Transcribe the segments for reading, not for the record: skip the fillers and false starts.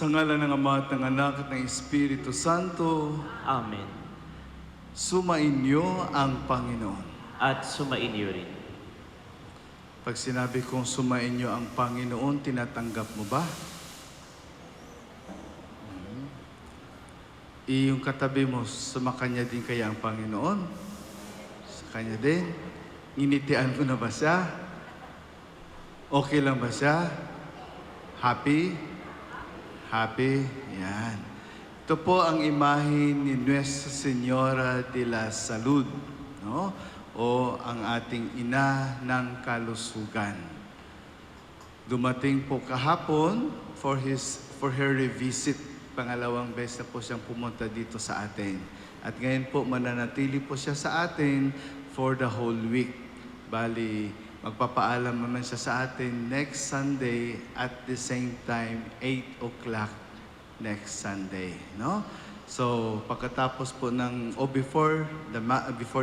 Sa ngalan ng Ama at ng Anak at ng Espiritu Santo. Amen. Sumainyo ang Panginoon. At sumainyo rin. Pag sinabi kong sumainyo ang Panginoon, tinatanggap mo ba? Iyong katabi mo, sumakanya din kaya ang Panginoon? Sa kanya din? Nginitian ko na ba siya? Okay lang ba siya? Happy? Happy? Yan. Ito po ang imahe ni Nuestra Señora de la Salud, no? O ang ating ina ng kalusugan. Dumating po kahapon for her revisit. Pangalawang beses na po siyang pumunta dito sa atin. At ngayon po mananatili po siya sa atin for the whole week. Bali, magpapaalam naman siya sa atin next Sunday at the same time, 8 o'clock next Sunday, no? So, pagkatapos po before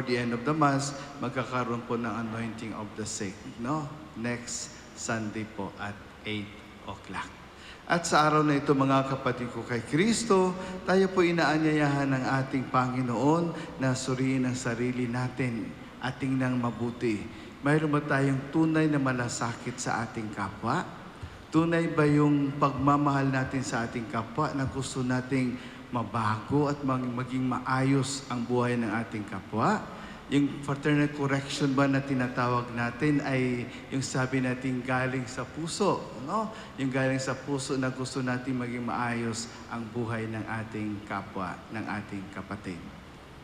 the end of the Mass, magkakaroon po ng anointing of the sick, no? Next Sunday po at 8 o'clock. At sa araw na ito, mga kapatid ko kay Kristo, tayo po inaanyayahan ng ating Panginoon na suriin ang sarili natin at tingnan mabuti. Mayroon ba tayong tunay na malasakit sa ating kapwa? Tunay ba yung pagmamahal natin sa ating kapwa na gusto nating mabago at maging maayos ang buhay ng ating kapwa? Yung fraternal correction ba na tinatawag natin ay yung sabi natin galing sa puso, no? Yung galing sa puso na gusto natin maging maayos ang buhay ng ating kapwa, ng ating kapatid.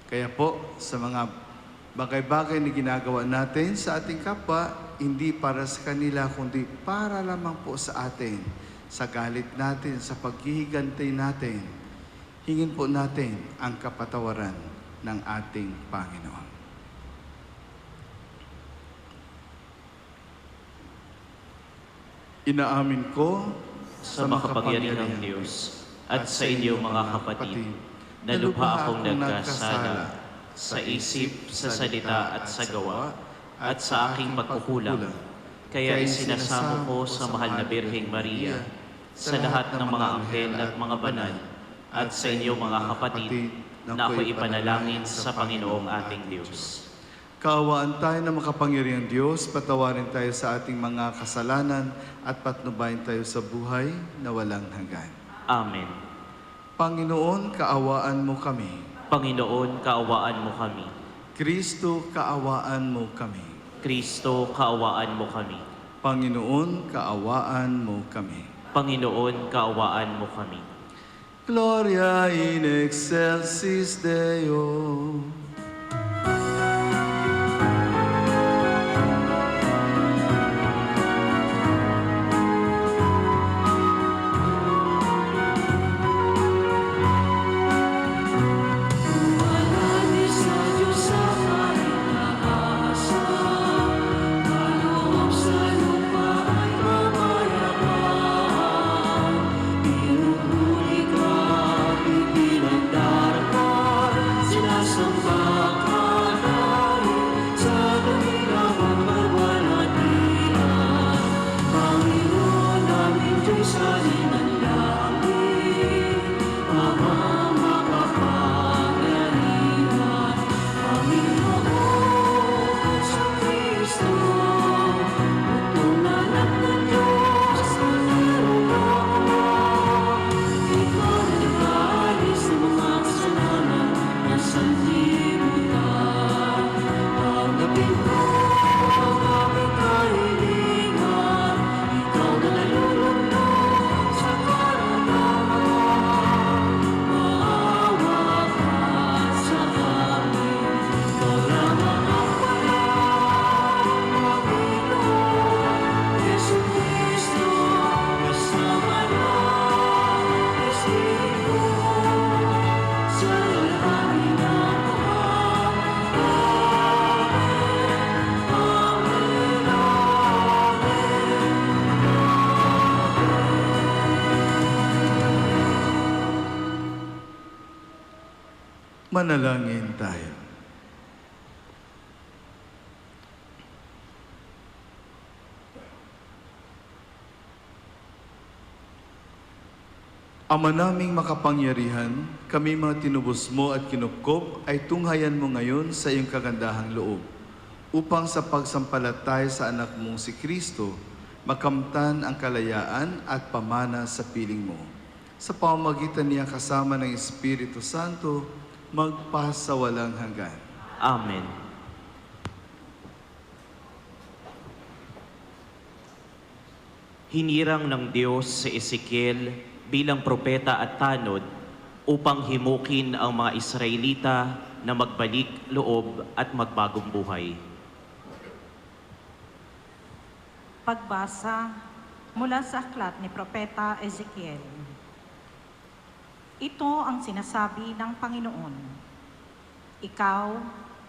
Kaya po, sa mga bagay-bagay na ginagawa natin sa ating kapwa, hindi para sa kanila, kundi para lamang po sa atin, sa galit natin, sa paghihigantay natin, hingin po natin ang kapatawaran ng ating Panginoon. Inaamin ko sa makapangyarihang Diyos at sa inyo mga kapatid, na lubha akong nagkasala sa isip, sa salita at sa gawa, at sa aking pagkukulang. Kaya isinasamo ko sa mahal na Birheng Maria, sa lahat ng mga anghel at mga banal, at sa inyo mga kapatid, na ako ipanalangin sa Panginoong ating Diyos. Kaawaan tayo ng makapangyarihang Diyos, patawarin tayo sa ating mga kasalanan at patnubayan tayo sa buhay na walang hanggan. Amen. Panginoon, kaawaan mo kami. Panginoon, kaawaan mo kami. Kristo, kaawaan mo kami. Kristo, kaawaan mo kami. Panginoon, kaawaan mo kami. Panginoon, kaawaan mo kami. Gloria in excelsis Deo. Manalangin tayo. Ama naming makapangyarihan, kami mga tinubos mo at kinupkop ay tunghayan mo ngayon sa iyong kagandahang loob, upang sa pagsampalataya sa anak mong si Kristo, makamtan ang kalayaan at pamana sa piling mo. Sa pamamagitan niya kasama ng Espiritu Santo, magpasawalang hanggan. Amen. Hinirang ng Diyos si Ezekiel bilang propeta at tanod upang himukin ang mga Israelita na magbalik loob at magbagong buhay. Pagbasa mula sa aklat ni Propeta Ezekiel. Ito ang sinasabi ng Panginoon. Ikaw,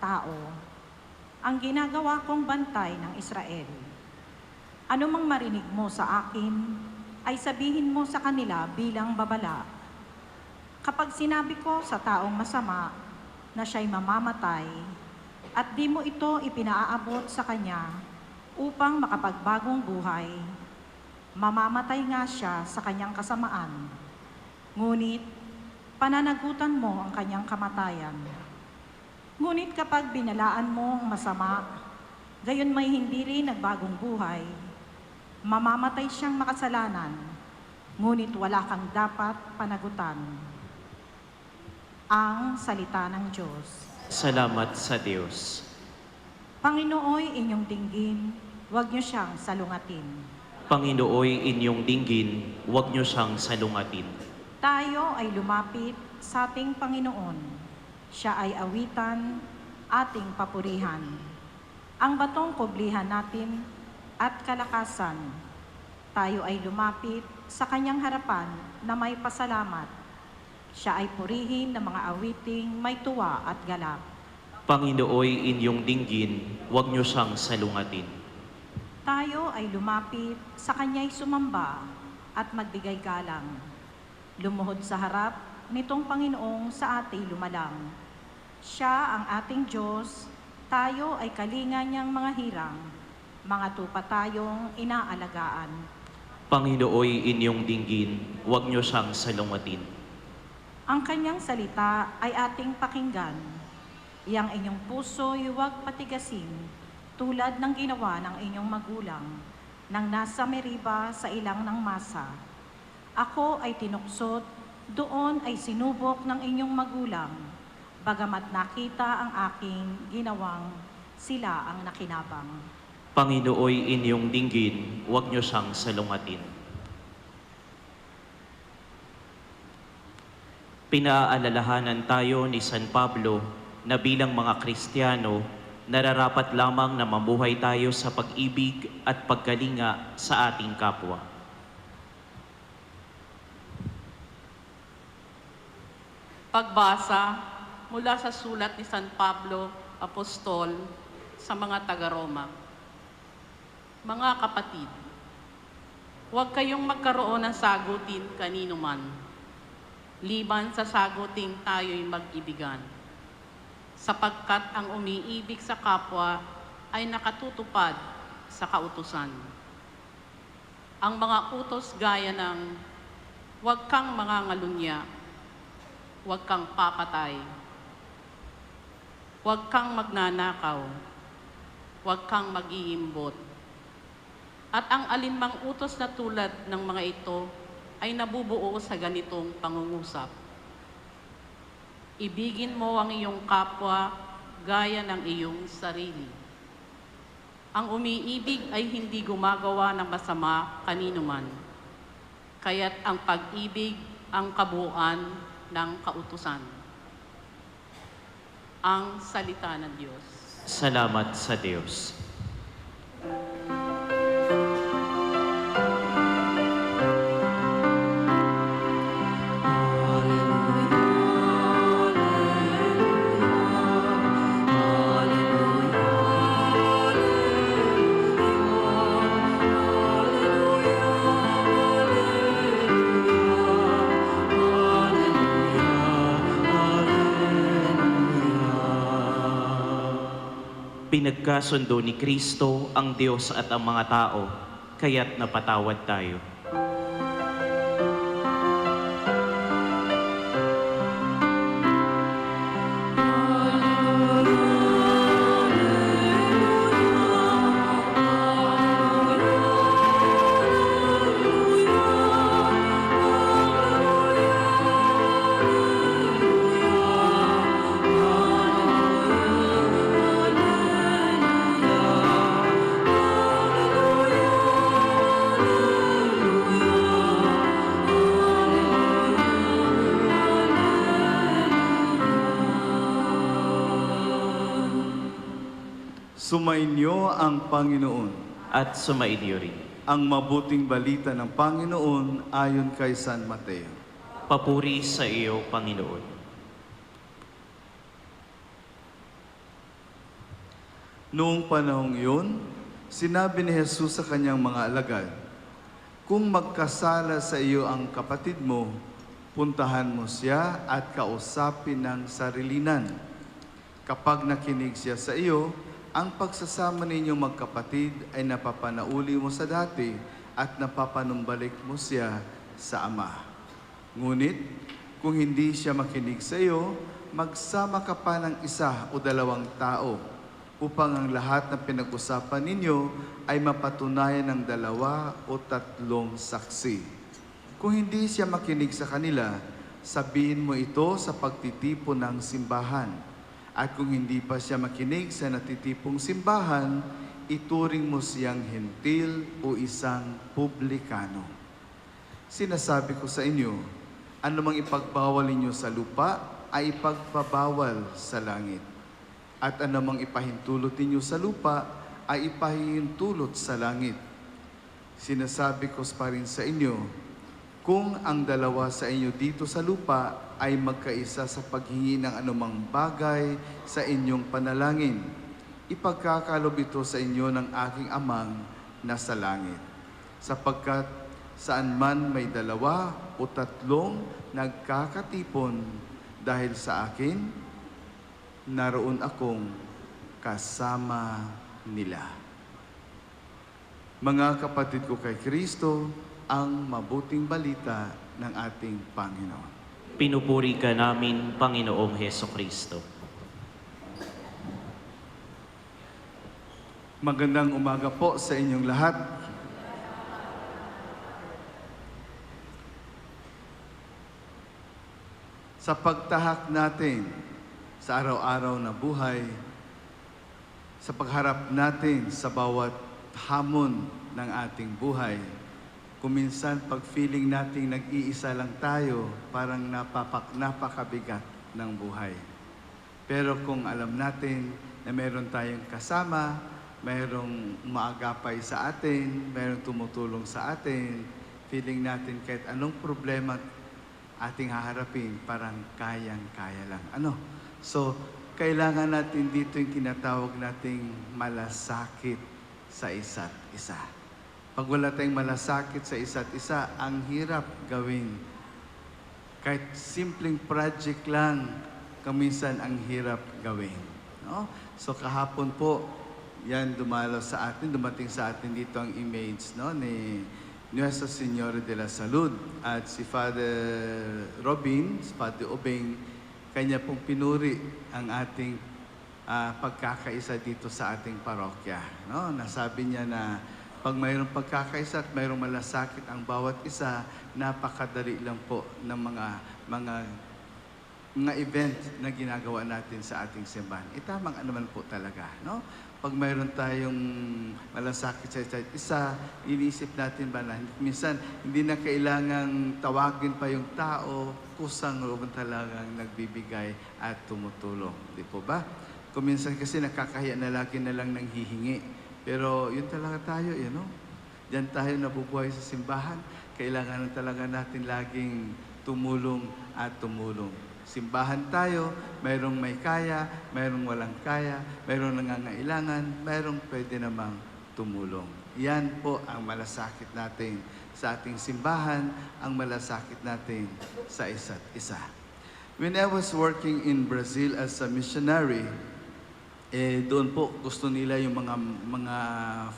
tao, ang ginagawa kong bantay ng Israel. Ano mang marinig mo sa akin, ay sabihin mo sa kanila bilang babala. Kapag sinabi ko sa taong masama na siya'y mamamatay, at di mo ito ipinaaabot sa kanya upang makapagbagong buhay, mamamatay nga siya sa kanyang kasamaan. Ngunit, pananagutan mo ang kanyang kamatayan. Ngunit kapag binalaan mo ang masama, gayon may hindi rin nagbagong buhay, mamamatay siyang makasalanan, ngunit wala kang dapat panagutan. Ang salita ng Diyos. Salamat sa Diyos. Panginooy inyong dinggin, huwag niyo siyang salungatin. Panginooy inyong dinggin, huwag niyo siyang salungatin. Tayo ay lumapit sa ating Panginoon. Siya ay awitan, ating papurihan. Ang batong kublihan natin at kalakasan. Tayo ay lumapit sa kanyang harapan na may pasalamat. Siya ay purihin ng mga awiting may tuwa at galak. Panginooy inyong dinggin, huwag niyo siyang salungatin. Tayo ay lumapit sa kanya'y sumamba at magbigay galang. Lumuhod sa harap nitong Panginoong sa ating lumalang. Siya ang ating Diyos, tayo ay kalinga niyang mga hirang, mga tupa tayong inaalagaan. Panginooy inyong dinggin, huwag niyo siyang salungatin. Ang kanyang salita ay ating pakinggan. Iyang inyong puso'y huwag patigasin, tulad ng ginawa ng inyong magulang, nang nasa Meriba sa ilang ng Masa. Ako ay tinuksot, doon ay sinubok ng inyong magulang, bagamat nakita ang aking ginawang, sila ang nakinabang. Panginooy inyong dinggin, huwag niyo siyang salungatin. Pinaalalahanan tayo ni San Pablo na bilang mga Kristiyano, nararapat lamang na mamuhay tayo sa pag-ibig at pagkalinga sa ating kapwa. Pagbasa mula sa sulat ni San Pablo, Apostol, sa mga taga-Roma. Mga kapatid, huwag kayong magkaroon ng sagutin kanino man, liban sa saguting tayo'y mag-ibigan, sapagkat ang umiibig sa kapwa ay nakatutupad sa kautusan. Ang mga utos gaya ng huwag kang mangangalunya, huwag kang papatay, huwag kang magnanakaw, huwag kang mag-iimbot. At ang alinmang utos na tulad ng mga ito ay nabubuo sa ganitong pangungusap. Ibigin mo ang iyong kapwa gaya ng iyong sarili. Ang umiibig ay hindi gumagawa ng masama kanino man, kaya't ang pag-ibig ang kabuuan ng kautusan. Ang salita ng Diyos. Salamat sa Diyos. Pinagkasundo ni Kristo ang Diyos at ang mga tao, kaya't napatawad tayo. Sumainyo ang Panginoon. At sumainyo rin. Ang mabuting balita ng Panginoon ayon kay San Mateo. Papuri sa iyo, Panginoon. Noong panahong iyon, sinabi ni Jesus sa kanyang mga alagad, "Kung magkasala sa iyo ang kapatid mo, puntahan mo siya at kausapin ng sarilinan. Kapag nakinig siya sa iyo, ang pagsasama ninyong magkapatid ay napapanauli mo sa dati at napapanumbalik mo siya sa Ama. Ngunit, kung hindi siya makinig sa iyo, magsama ka pa ng isa o dalawang tao upang ang lahat ng pinag-usapan ninyo ay mapatunayan ng 2 o 3 saksi. Kung hindi siya makinig sa kanila, sabihin mo ito sa pagtitipon ng simbahan. At kung hindi pa siya makinig sa natitipong simbahan, ituring mo siyang hentil o isang publikano. Sinasabi ko sa inyo, anumang ipagbawal ninyo sa lupa ay ipagpabawal sa langit. At anumang ipahintulot ninyo sa lupa ay ipahintulot sa langit. Sinasabi ko pa rin sa inyo, kung ang 2 sa inyo dito sa lupa ay magkaisa sa paghingi ng anumang bagay sa inyong panalangin, ipagkakalob ito sa inyo ng aking Amang nasa langit. Sapagkat saan man may 2 o 3 nagkakatipon dahil sa akin, naroon akong kasama nila." Mga kapatid ko kay Kristo, ang mabuting balita ng ating Panginoon. Pinupuri ka namin, Panginoong Heso Kristo. Magandang umaga po sa inyong lahat. Sa pagtahak natin sa araw-araw na buhay, sa pagharap natin sa bawat hamon ng ating buhay, kuminsan pag feeling nating nag-iisa lang tayo, parang napakabigat ng buhay. Pero kung alam natin na meron tayong kasama, mayroong umaagapay sa atin, mayroong tumutulong sa atin, feeling natin kahit anong problema ating haharapin, parang kayang-kaya lang. So, kailangan natin dito yung tinatawag nating malasakit sa isa't isa. Pag wala tayong malasakit sa isa't isa, ang hirap gawin. Kahit simpleng project lang, kaminsan ang hirap gawin. No? So kahapon po, yan dumating sa atin dito ang image ni Nuestra Señora de la Salud. At si Father Robin, si Father Obeng, kanya pong pinuri ang ating pagkakaisa dito sa ating parokya. No? Nasabi niya na pag mayroong pagkakaisa at mayroong malasakit ang bawat isa, napakadali lang po ng mga event na ginagawa natin sa ating simbahan. Tamang naman po talaga, no? Pag mayroon tayong malasakit sa isa't isa, iniisip natin ba na minsan hindi na kailangang tawagin pa yung tao, kusang loob talagang nagbibigay at tumutulong. Di po ba? Kung minsan kasi nakakahiya na lagi na lang nang hihingi. Pero yun talaga tayo, Diyan tayo nabubuhay sa simbahan. Kailangan talaga natin laging tumulong at tumulong. Simbahan tayo, mayroong may kaya, mayroong walang kaya, mayroong nangangailangan, mayroong pwede namang tumulong. Yan po ang malasakit natin sa ating simbahan, ang malasakit natin sa isa't isa. When I was working in Brazil as a missionary, doon po gusto nila yung mga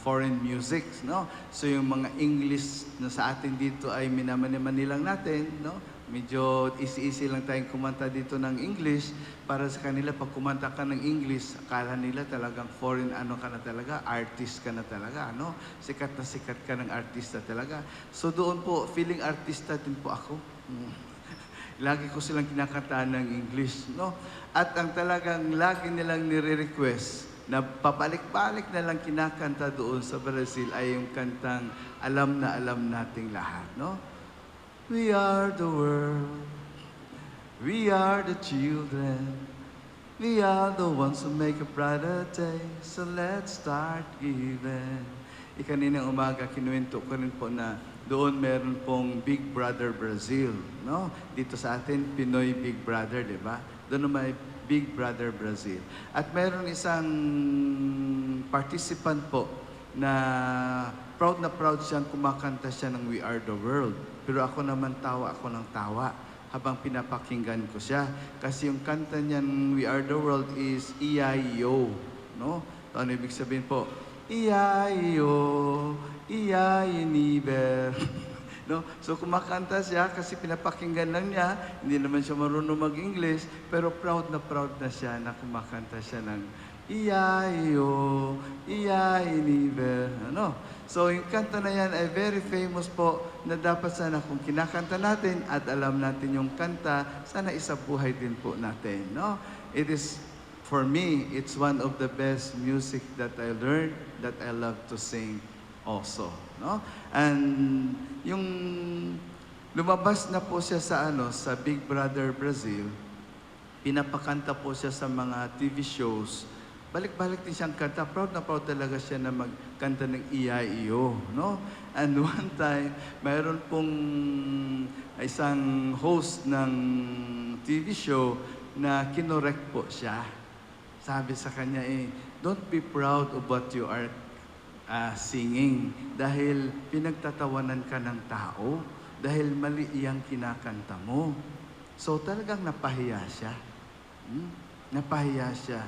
foreign music, no? So yung mga English na sa atin dito ay minamaniman natin, no? Medyo easy-easy lang tayong kumanta dito ng English. Para sa kanila, pag kumanta ka ng English, akala nila talagang foreign ano ka na talaga, artist ka na talaga, no? Sikat na sikat ka ng artista talaga. So doon po, feeling artista din po ako. Lagi ko silang kinakantaan ng English, no? At ang talagang lagi nilang nire-request na papalik-balik na lang kinakanta doon sa Brazil ay yung kantang alam na alam nating lahat, no? We are the world, we are the children, we are the ones who make a brighter day, so let's start giving. Kaninang umaga, kinuwento ko rin po na doon meron pong Big Brother Brazil, no? Dito sa atin, Pinoy Big Brother, di ba? Doon may Big Brother Brazil. At meron isang participant po na proud siyang kumakanta siya ng We Are the World. Pero ako naman tawa ako ng tawa habang pinapakinggan ko siya. Kasi yung kanta niyan We Are the World is E-I-O, no? So, ano ibig sabihin po? E-I-O, E-I-Niber. No? So kumakanta siya kasi pinapakinggan lang niya, hindi naman siya marunong mag-English, pero proud na siya na kumakanta siya ng E-I-O, E-I-Niber. Ano? So yung kanta na yan ay very famous po na dapat sana kung kinakanta natin at alam natin yung kanta, sana isabuhay din po natin. No? It is, for me, it's one of the best music that I learned, that I love to sing also, no? And yung lumabas na po siya sa sa Big Brother Brazil, pinapakanta po siya sa mga TV shows. Balik-balik din siyang kanta. Proud na proud talaga siya na magkanta ng E-I-E-O, no? And one time, mayroon pong isang host ng TV show na kinorek po siya. Sabi sa kanya don't be proud of what you are singing dahil pinagtatawanan ka ng tao, dahil mali iyang kinakanta mo. So talagang napahiya siya. Napahiya siya.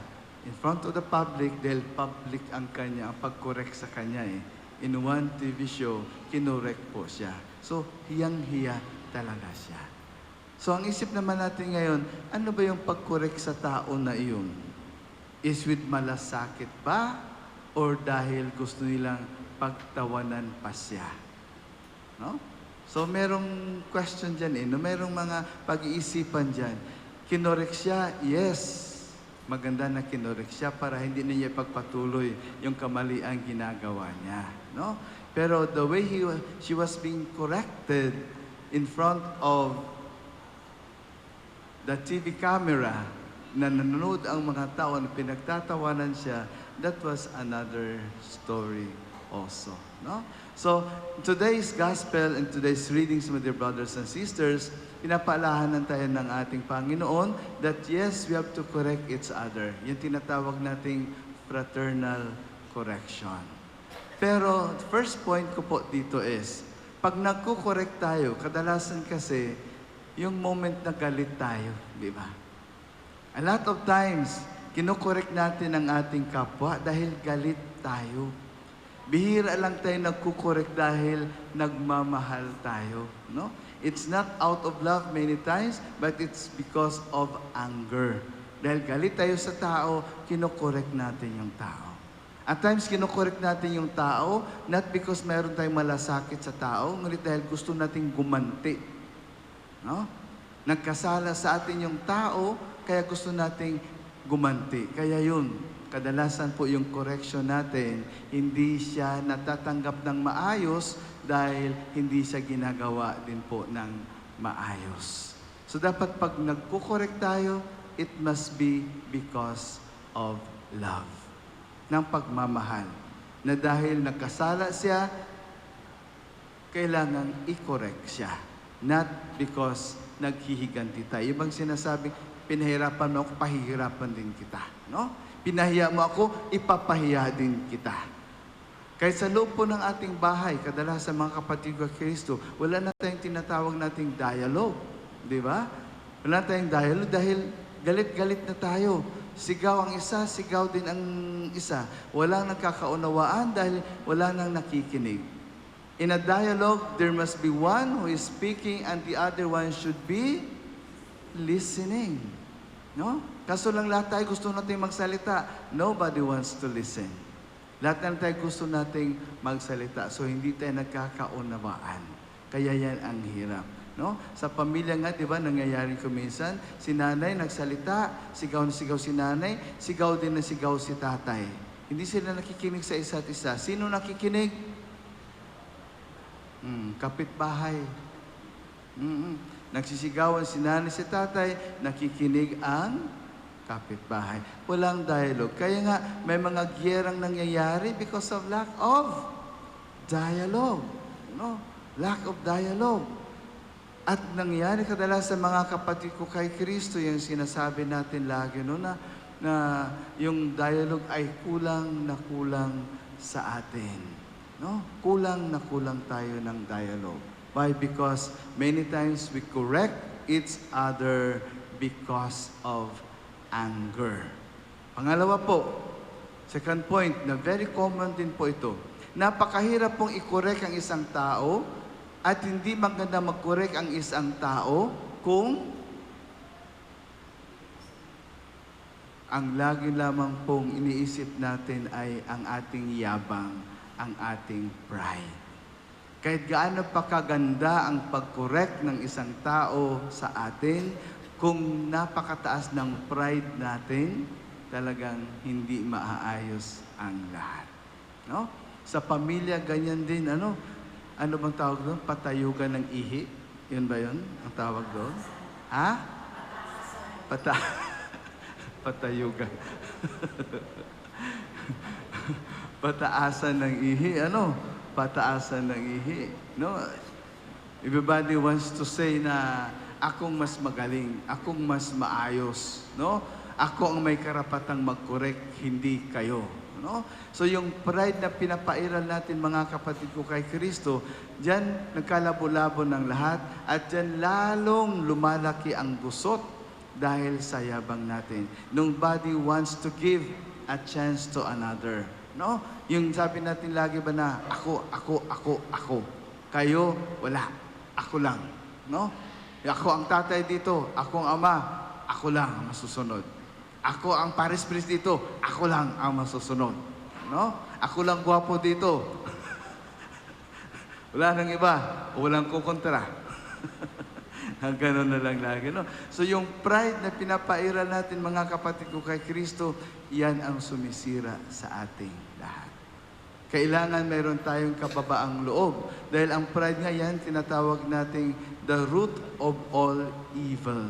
In front of the public, dahil public ang pag-correct sa kanya In one TV show, kinorek po siya. So, hiyang-hiya talaga siya. So, ang isip naman natin ngayon, ano ba yung pag-correct sa tao na iyon? Is with malasakit ba? Or dahil gusto nilang pagtawanan pa siya? No? So, merong question dyan no? Merong mga pag-iisipan dyan. Kinorek siya? Yes. Maganda na kinorek siya para hindi na niya pagpatuloy yung kamalian ginagawa niya. No? Pero the way she was being corrected in front of the TV camera, na nanonood ang mga tao na pinagtatawanan siya, that was another story also. No? So, today's gospel and today's readings, my dear brothers and sisters, pinapaalahanan tayo ng ating Panginoon that yes, we have to correct each other. Yung tinatawag nating fraternal correction. Pero, first point ko po dito is, pag nagko-correct tayo, kadalasan kasi, yung moment na galit tayo, di ba? A lot of times, kinokorek natin ang ating kapwa dahil galit tayo. Bihira lang tayo nagkukorek dahil nagmamahal tayo. No? It's not out of love many times, but it's because of anger. Dahil galit tayo sa tao, kinokorek natin yung tao. At times, kinokorek natin yung tao, not because mayroon tayong malasakit sa tao, ngunit dahil gusto nating gumanti. No? Nagkasala sa atin yung tao, kaya gusto nating gumanti. Kaya yun, kadalasan po yung correction natin, hindi siya natatanggap ng maayos dahil hindi siya ginagawa din po ng maayos. So dapat pag nagkukorek tayo, it must be because of love. Ng pagmamahal. Na dahil nagkasala siya, kailangan i-correct siya. Not because naghihiganti tayo. Ibang sinasabing, pinahirapan mo ako, pahihirapan din kita. No? Pinahiya mo ako, ipapahiya din kita. Kahit sa loob po ng ating bahay, kadalasan mga kapatid ko Kristo, wala na tayong tinatawag nating dialogue. Di ba? Wala na tayong dialogue dahil galit-galit na tayo. sigaw ang isa, sigaw din ang isa. Walang nagkakaunawaan dahil wala nang nakikinig. In a dialogue, there must be one who is speaking and the other one should be listening. No? Kaso lang lahat tayo gusto nating magsalita. Nobody wants to listen. Lahat na tayo gusto nating magsalita. So hindi tayo nagkakaunawaan. Kaya yan ang hirap. No? Sa pamilya nga, di ba, nangyayari ko minsan, si nanay nagsalita, sigaw na sigaw si nanay, sigaw din na sigaw si tatay. Hindi sila nakikinig sa isa't isa. Sino nakikinig? Kapitbahay. Nagsisigawan si nanay, si tatay, nakikinig ang kapitbahay. Walang dialogue. Kaya nga, may mga giyerang nangyayari because of lack of dialogue. No? Lack of dialogue. At nangyayari kadalasan mga kapatid ko kay Kristo, yung sinasabi natin lagi no, na yung dialogue ay kulang na kulang sa atin. No? Kulang na kulang tayo ng dialogue. Why? Because many times we correct each other because of anger. Pangalawa po, second point, na very common din po ito. Napakahirap pong i-correct ang isang tao at hindi maganda mag-correct ang isang tao kung ang lagi lamang pong iniisip natin ay ang ating yabang, ang ating pride. Kahit gaano pa kaganda ang pag-correct ng isang tao sa atin, kung napakataas ng pride natin, talagang hindi maaayos ang lahat. No? Sa pamilya, ganyan din, ano bang tawag doon? Patayugan ng ihi? Yun ba yun? Ang tawag doon? Ha? Patayugan. Pataasan ng ihi. Pataasan ng ihi. No? Everybody wants to say na akong mas magaling, akong mas maayos, no? Ako ang may karapatang mag-correct, hindi kayo. No? So yung pride na pinapairal natin mga kapatid ko kay Kristo, diyan nagkalabo-labo ng lahat at diyan lalong lumalaki ang gusot dahil sa yabang natin. Nobody wants to give a chance to another. No? Yung sabi natin lagi ba na ako. Kayo, wala. Ako lang. No? Ako ang tatay dito, ako ang ama, ako lang ang masusunod. Ako ang pares priest dito, ako lang ang masusunod. No? Ako lang gwapo dito. Wala nang iba, walang kukontra. Ganun na lang lagi, no? So yung pride na pinapairal natin mga kapatid ko kay Kristo, yan ang sumisira sa ating lahat. Kailangan meron tayong kababaang loob. Dahil ang pride nga yan, tinatawag nating the root of all evil.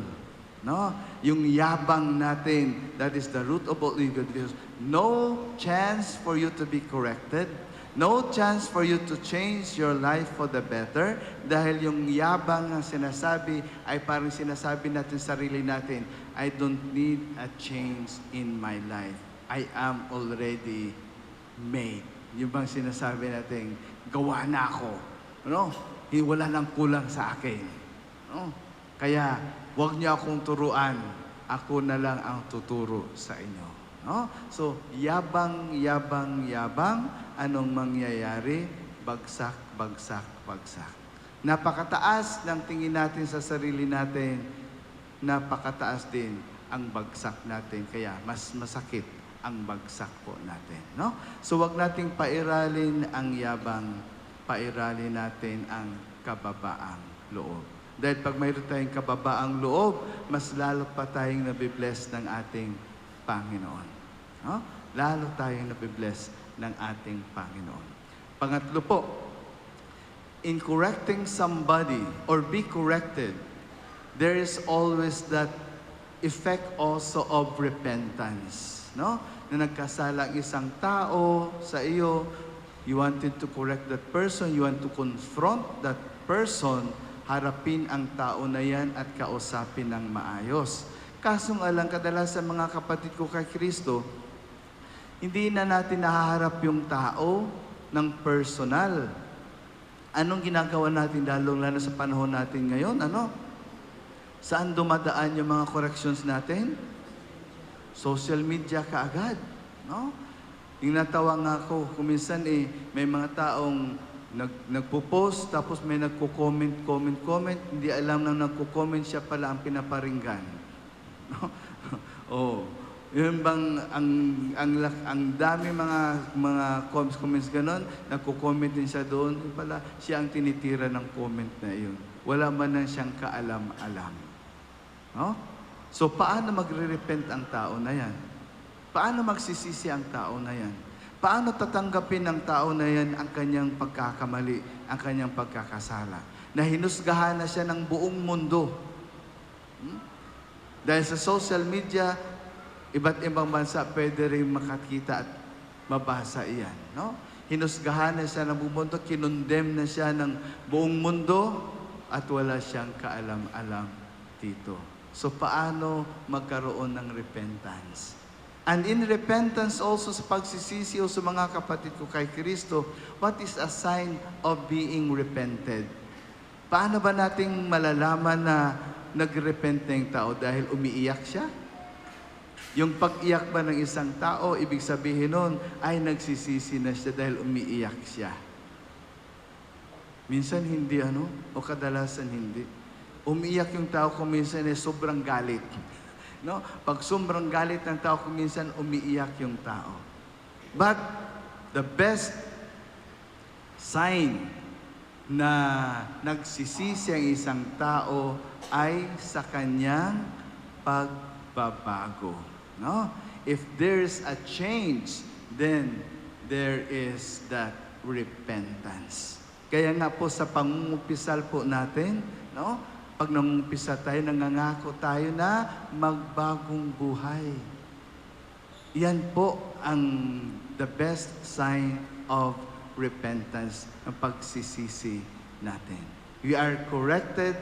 No? Yung yabang natin, that is the root of all evil. There's no chance for you to be corrected. No chance for you to change your life for the better. Dahil yung yabang na sinasabi ay parang sinasabi natin sarili natin, I don't need a change in my life. I am already made. Yung bang sinasabi natin, gawa na ako. Ano? Wala nang kulang sa akin. No? Kaya, huwag niyo akong turuan. Ako na lang ang tuturo sa inyo. No? So, yabang. Anong mangyayari? Bagsak. Napakataas ng tingin natin sa sarili natin. Napakataas din ang bagsak natin. Kaya, mas masakit ang bagsak po natin. No? So, huwag nating pairalin ang yabang. Pairalin natin ang kababaang loob. Dahil pag mayroon tayong kababaang loob, mas lalo pa tayong nabibless ng ating Panginoon. No? Lalo tayong nabibless ng ating Panginoon. Pangatlo po, in correcting somebody or be corrected, there is always that effect also of repentance. No? Na nagkasala ang isang tao sa iyo, you wanted to correct that person, you want to confront that person, harapin ang tao na yan at kausapin ng maayos. Kaso nga lang, kadalasan mga kapatid ko kay Kristo, hindi na natin nahaharap yung tao ng personal. Anong ginagawa natin, lalo sa panahon natin ngayon? Saan dumadaan yung mga corrections natin? social media kaagad, no? Yung natawa nga ako, kuminsan may mga taong nagpo-post, tapos may nagko-comment, hindi alam na nagko-comment siya pala ang pinaparinggan. No? Oh, yun bang ang dami mga comments ganon, nagko-comment din siya doon, yun pala siya ang tinitira ng comment na yun. Wala man lang siyang kaalam-alam. No? So paano magre-repent ang tao na yan? Paano magsisisi ang tao na yan? Paano tatanggapin ng tao na yan ang kanyang pagkakamali, ang kanyang pagkakasala? Na hinusgahan na siya ng buong mundo. Dahil sa social media, iba't ibang bansa pwede rin makakita at mabasa iyan. No? Hinusgahan na siya ng buong mundo, kinondem na siya ng buong mundo, at wala siyang kaalam-alam dito. So paano magkaroon ng repentance? And in repentance also sa pagsisisi o sa mga kapatid ko kay Kristo, what is a sign of being repented? Paano ba nating malalaman na nagrepent na yung tao? Dahil umiiyak siya? Yung pag-iyak ba ng isang tao, ibig sabihin nun ay nagsisisi na siya dahil umiiyak siya. Minsan hindi o kadalasan hindi. Umiiyak yung tao kung minsan sobrang galit. No? Pag sobrang galit ng tao, kung minsan umiiyak yung tao. But the best sign na nagsisisi ang isang tao ay sa kanyang pagbabago. No? If there's a change, then there is that repentance. Kaya nga po sa pangungumpisal po natin, no? Pag nangumpisa tayo, nangangako tayo na magbagong buhay. Yan po ang the best sign of repentance, ang pagsisisi natin. We are corrected.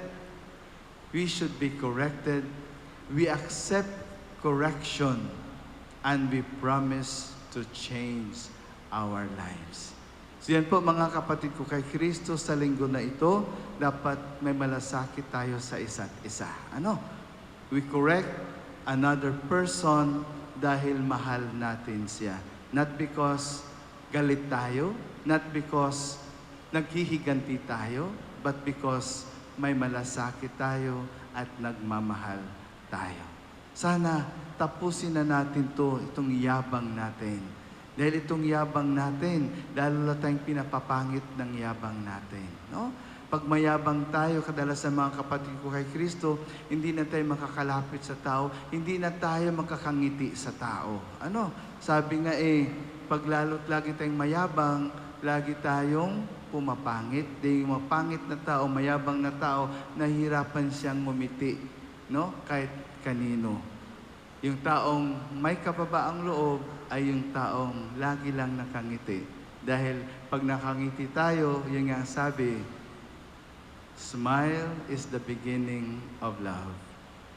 We should be corrected. We accept correction. And we promise to change our lives. So yan po mga kapatid ko kay Kristo, sa linggo na ito, dapat may malasakit tayo sa isa't isa. We correct another person dahil mahal natin siya. Not because galit tayo, not because naghihiganti tayo, but because may malasakit tayo at nagmamahal tayo. Sana tapusin na natin itong yabang natin. Dahil itong yabang natin, lalo na tayong pinapapangit ng yabang natin. No? Pag mayabang tayo, kadalasan mga kapatid ko kay Kristo, hindi na tayo makakalapit sa tao, hindi na tayo makakangiti sa tao. Sabi nga pag lalo't lagi tayong mayabang, lagi tayong pumapangit. Di yung mapangit na tao, mayabang na tao, nahihirapan siyang ngumiti, no? Kahit kanino. Yung taong may kababaang loob ay yung taong lagi lang nakangiti. Dahil pag nakangiti tayo, yun nga ang sabi, smile is the beginning of love.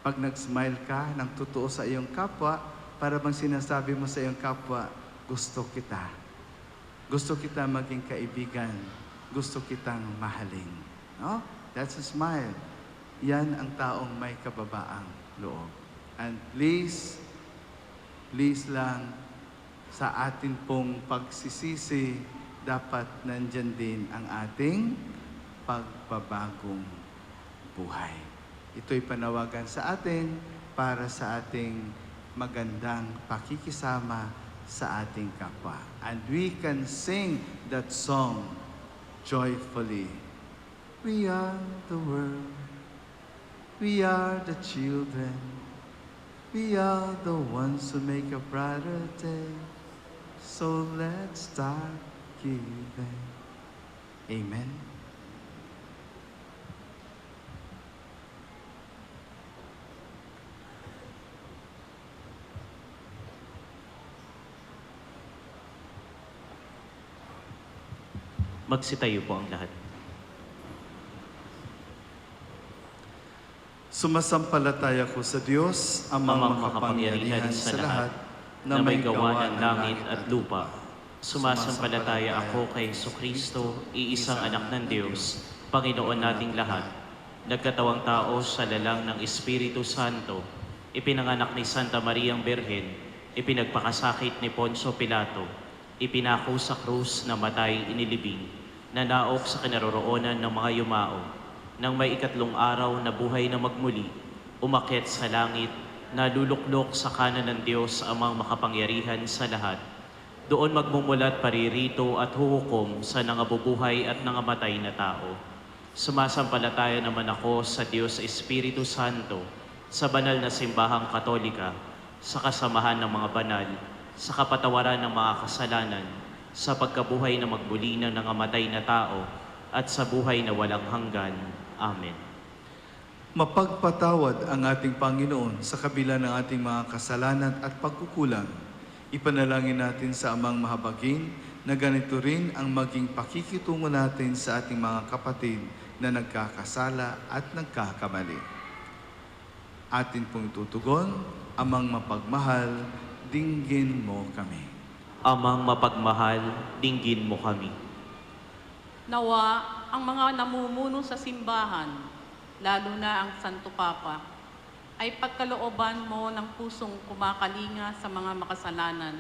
Pag nag-smile ka ng totoo sa iyong kapwa, para bang sinasabi mo sa iyong kapwa, gusto kita. Gusto kita maging kaibigan. Gusto kitang mahalin. No? That's a smile. Yan ang taong may kababaang loob. And please lang, sa atin pong pagsisisi, dapat nandyan din ang ating pagbabagong buhay. Ito'y panawagan sa atin para sa ating magandang pakikisama sa ating kapwa. And we can sing that song joyfully. We are the world. We are the children. We are the ones who make a brighter day. So let's start giving. Amen. Magsitayo po ang lahat. Sumasampalataya ko sa Diyos, Amang makapangyarihan sa lahat, na may gawa ng langit at lupa. Sumasampalataya ako kay Jesucristo, iisang anak ng Diyos, Panginoon nating lahat, nagkatawang tao sa lalang ng Espiritu Santo, ipinanganak ni Santa Mariang Birhen, ipinagpakasakit ni Poncio Pilato, ipinako sa krus na matay inilibing, nanaok sa kinaroroonan ng mga yumao, nang may ikatlong araw na buhay na magmuli, umakyat sa langit, naluluklok sa kanan ng Diyos amang makapangyarihan sa lahat. Doon magmumulat paririto at huhukom sa nangabubuhay at nangamatay na tao. Sumasampalataya naman ako sa Diyos Espiritu Santo, sa banal na simbahang katolika, sa kasamahan ng mga banal, sa kapatawaran ng mga kasalanan, sa pagkabuhay na magmuli ng nangamatay na tao, at sa buhay na walang hanggan. Amen. Mapagpatawad ang ating Panginoon sa kabila ng ating mga kasalanan at pagkukulang. Ipanalangin natin sa Amang Mahabagin na ganito rin ang maging pakikitungo natin sa ating mga kapatid na nagkakasala at nagkakamali. Atin pong tutugon, Amang mapagmahal, dinggin mo kami. Amang mapagmahal, dinggin mo kami. Nawa ang mga namumuno sa simbahan, lalo na ang Santo Papa, ay pagkalooban mo ng pusong kumakalinga sa mga makasalanan,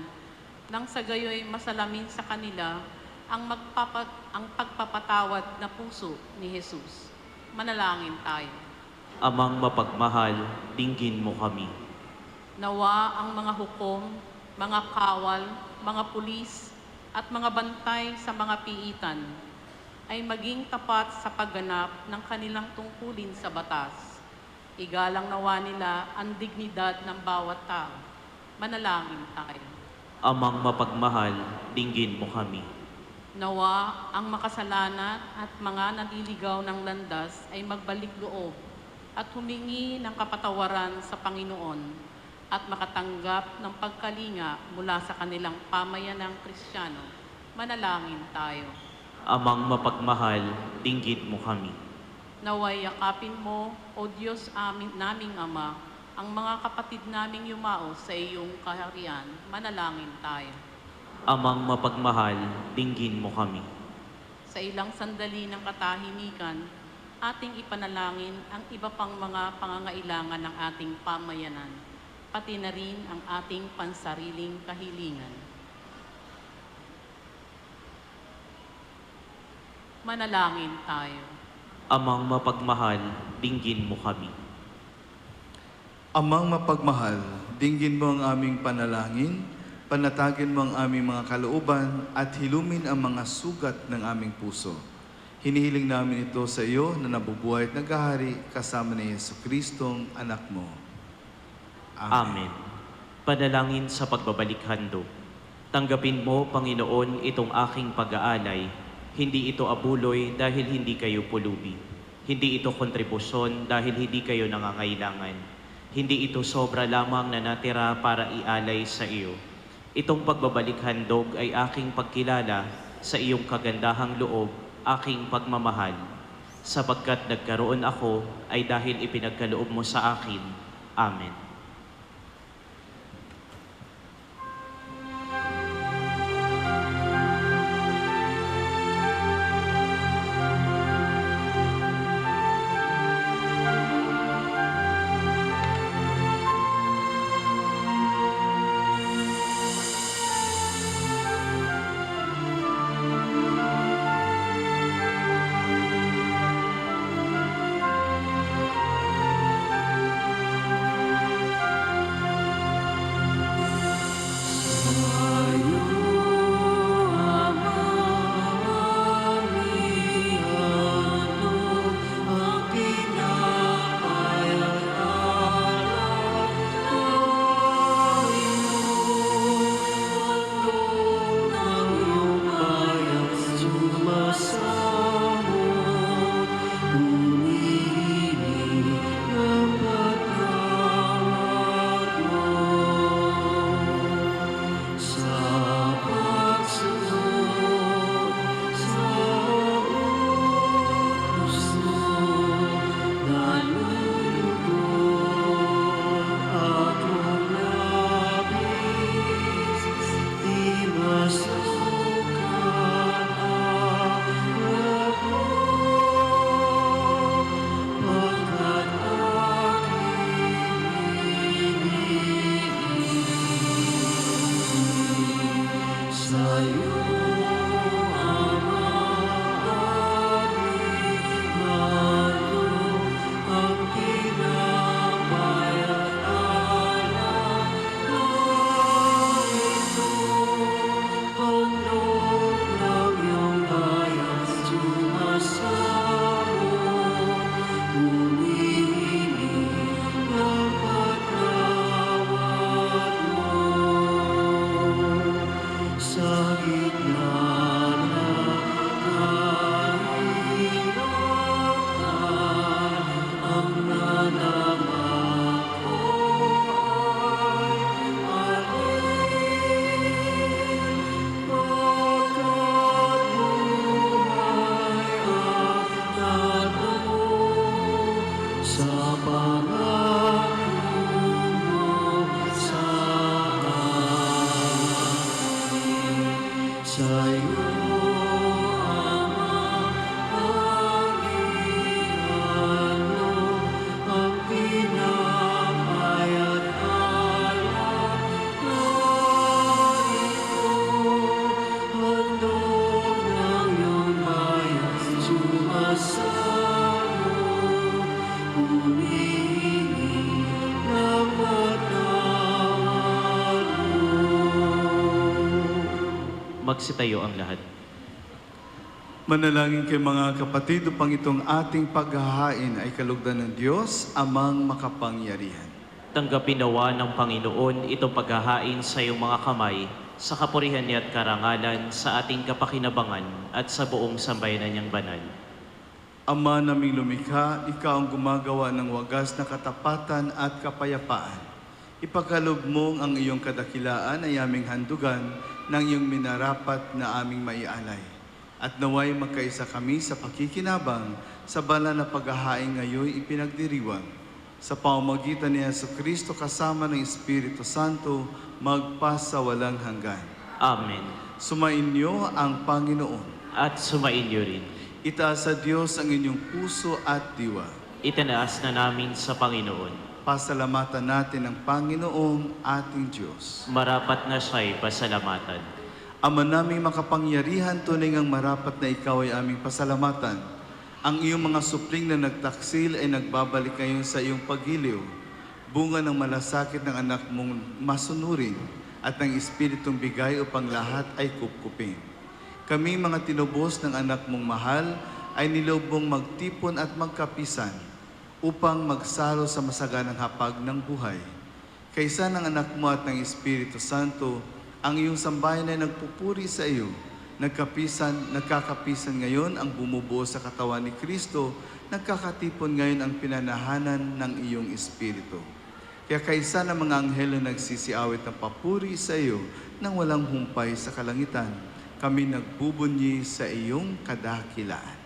nang sa gayoy masalamin sa kanila ang pagpapatawad na puso ni Jesus. Manalangin tayo. Amang mapagmahal, dinggin mo kami. Nawa ang mga hukom, mga kawal, mga pulis, at mga bantay sa mga piitan ay maging tapat sa pagganap ng kanilang tungkulin sa batas. Igalang nawa nila ang dignidad ng bawat tao. Manalangin tayo. Amang mapagmahal, dinggin mo kami. Nawa ang makasalanan at mga naliligaw ng landas ay magbalik loob at humingi ng kapatawaran sa Panginoon at makatanggap ng pagkalinga mula sa kanilang pamayanang Kristiyano. Manalangin tayo. Amang mapagmahal, dinggin mo kami. Naway yakapin mo, O Diyos naming Ama, ang mga kapatid naming yumao sa iyong kaharian. Manalangin tayo. Amang mapagmahal, dinggin mo kami. Sa ilang sandali ng katahimikan, ating ipanalangin ang iba pang mga pangangailangan ng ating pamayanan, pati na rin ang ating pansariling kahilingan. Manalangin tayo. Amang mapagmahal, dinggin mo kami. Amang mapagmahal, dinggin mo ang aming panalangin, panatagin mo ang aming mga kalooban, at hilumin ang mga sugat ng aming puso. Hinihiling namin ito sa iyo na nabubuhay at naghahari kasama ni Jesucristong anak mo. Amen. Panalangin sa pagbabalik handog. Tanggapin mo, Panginoon, itong aking pag-aalay. Hindi ito abuloy dahil hindi kayo pulubi. Hindi ito kontribusyon dahil hindi kayo nangangailangan. Hindi ito sobra lamang na natira para ialay sa iyo. Itong pagbabalik handog ay aking pagkilala sa iyong kagandahang loob, aking pagmamahal. Sapagkat nagkaroon ako ay dahil ipinagkaloob mo sa akin. Amen. Magsitayo ang lahat. Manalangin kay mga kapatid upang itong ating paghahain ay kalugdan ng Diyos, Amang makapangyarihan. Tanggapin nawa ng Panginoon itong paghahain sa iyong mga kamay sa kapurihan niya at karangalan sa ating kapakinabangan at sa buong sambayanan niyang banal. Ama naming lumikha, Ikaw ang gumagawa ng wagas na katapatan at kapayapaan. Ipagkaloob mong ang iyong kadakilaan ay aming handugan ng iyong minarapat na aming maialay. At naway magkaisa kami sa pakikinabang sa banal na paghahain ngayon ipinagdiriwang. Sa pamamagitan ni Jesucristo kasama ng Espiritu Santo, magpasa walang hanggan. Amen. Sumainyo ang Panginoon. At sumainyo rin. Itaas sa Diyos ang inyong puso at diwa. Itinaas na namin sa Panginoon. Pasalamatan natin ang Panginoong ating Diyos. Marapat na siya'y pasalamatan. Ama naming makapangyarihan, tunay ngang marapat na Ikaw ay aming pasalamatan. Ang iyong mga supling na nagtaksil ay nagbabalik ngayon sa iyong pagiliw. Bunga ng malasakit ng anak mong masunurin at ng Espiritong bigay upang lahat ay kupkupin. Kami mga tinubos ng anak mong mahal ay nilobong magtipon at magkapisan upang magsalo sa masaganang hapag ng buhay. Kaysa ng anak mo at ng Espiritu Santo, ang iyong sambayan ay nagpupuri sa iyo. Nagkakapisan ngayon ang bumubuo sa katawan ni Kristo, nagkakatipon ngayon ang pinanahanan ng iyong Espiritu. Kaya kaysa ng mga anghel na nagsisiawit ng papuri sa iyo nang walang humpay sa kalangitan, kami nagbubunyi sa iyong kadakilaan.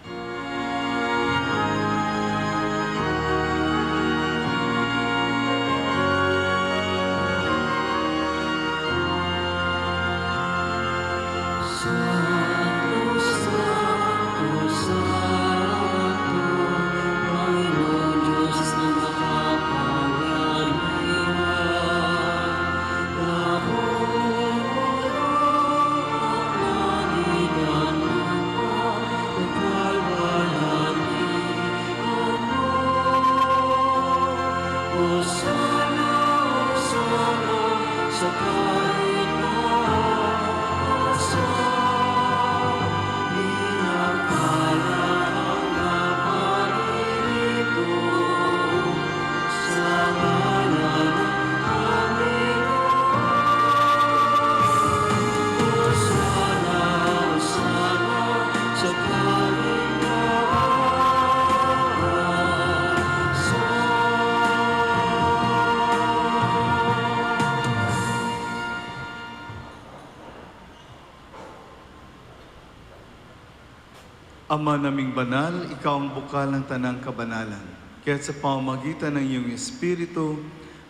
Ama naming banal, Ikaw ang bukal ng tanang kabanalan. Kaya't sa pamamagitan ng iyong Espiritu,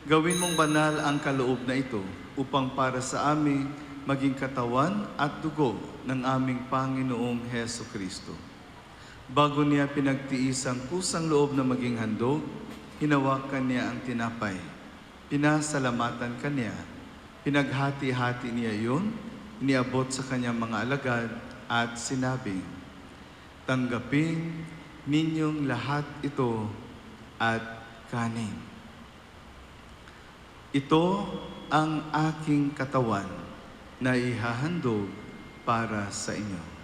gawin mong banal ang kaloob na ito upang para sa amin maging katawan at dugo ng aming Panginoong Heso Kristo. Bago niya pinagtiis ang kusang loob na maging handog, hinawakan niya ang tinapay. Pinasalamatan kanya. Pinaghati-hati niya iyon, iniabot sa kanyang mga alagad at sinabi, "Tanggapin ninyong lahat ito at kanin. Ito ang aking katawan na ihahandog para sa inyo."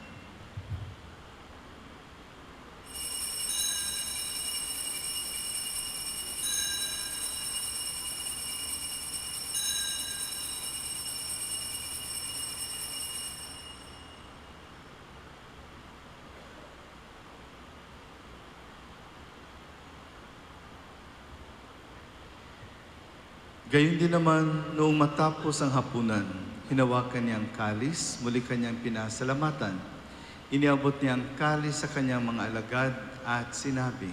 Gayon din naman, noong matapos ang hapunan, hinawakan niya ang kalis, muli kanyang pinasalamatan. Iniabot niya ang kalis sa kanyang mga alagad at sinabi,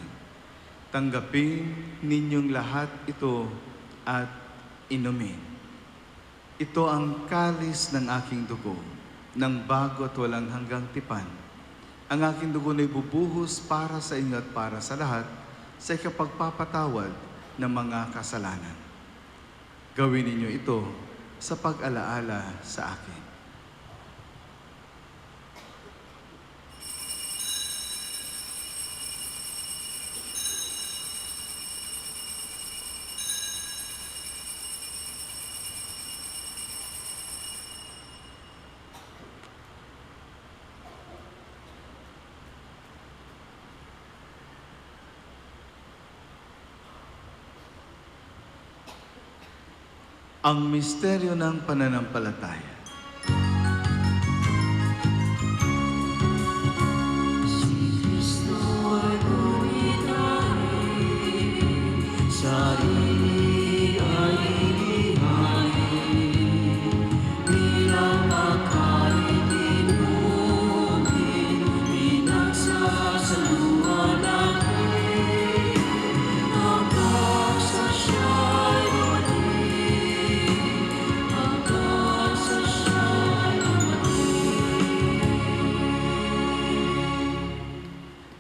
Tanggapin ninyong lahat ito at inumin. Ito ang kalis ng aking dugo, ng bago at walang hanggang tipan. Ang aking dugo na ibubuhos para sa inyo at para sa lahat sa ikapagpapatawad ng mga kasalanan. Gawin ninyo ito sa pag-alaala sa akin. Ang misteryo ng pananampalataya.